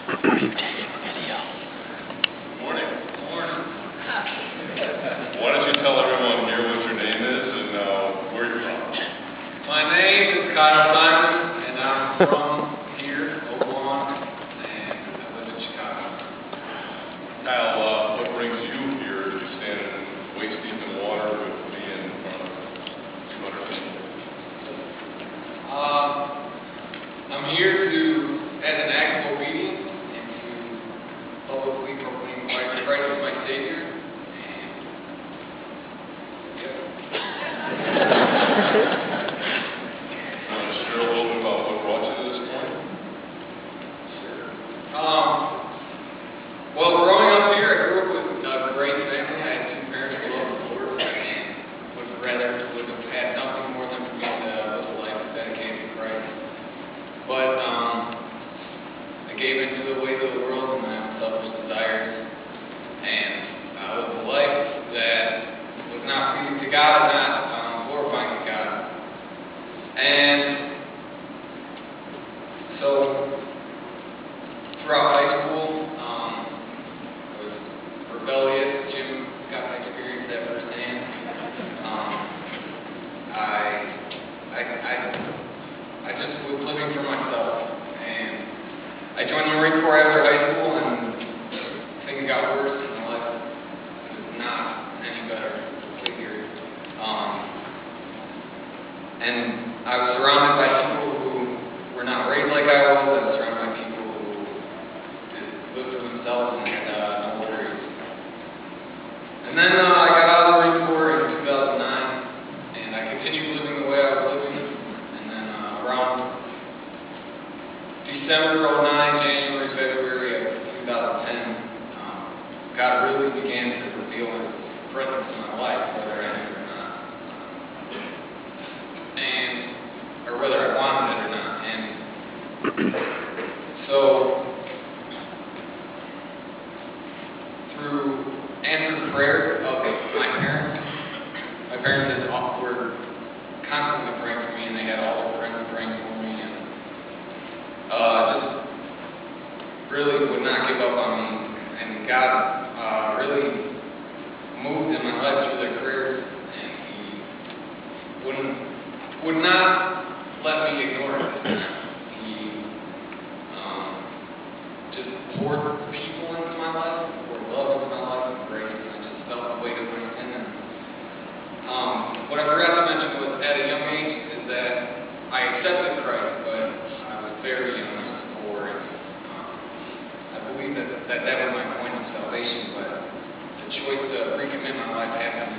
Morning. Why don't you tell everyone here what your name is and where you're from? My name is Kyle Simon, and I'm from here, Oklahoma, and I live in Chicago. Kyle, what brings you here as you stand waist deep in water with me in front of 200 people? I'm here as an act of obedience and to publicly proclaim Christ as my Savior. Well, growing up here, I grew up with a great family. I had two parents who loved the Lord and would have had nothing more than for me to live a life dedicated to Christ. But I gave into the ways of the world and my own selfish desires, and I lived a life that was not pleasing to God and not glorifying to God. And so throughout high school, rebellious. Jim got to experience that firsthand. I just was living for myself, and I joined the Marine Corps after high school, and things got worse, and my life was not any better. Figure. And I was surrounded by people who were not raised like I was. I was surrounded by people who lived for themselves and had no worries. And then I got out of the Marine Corps in 2009, and I continued living the way I was living. And then around December 2009, January, February of 2010, God really began to reveal His presence in my life, whether I knew it or not, or whether I wanted it or not. And so through answered prayer of my parents were constantly praying for me, and they had all their friends praying for me, and just really would not give up on me. And God really moved in my life through their prayers, and He would not let me ignore it. He just poured people into my life, poured love into my life, and grace, and I just felt the weight of my sin. And what I forgot to mention was at a young age is that I accepted Christ, but I was very young, I was 4, and I believe that was my point of salvation, but the choice to recommit my life happened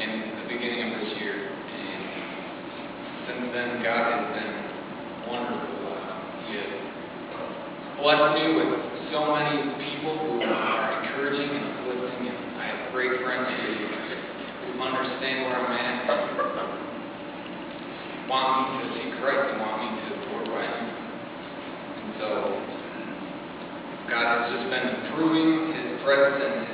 in the beginning of this year, and since then God has been wonderful. He has blessed me with so many people who are encouraging and uplifting, and I have great friends who understand where I'm at and want me to see Christ and want me to glorify Him. And so God has just been proving His presence and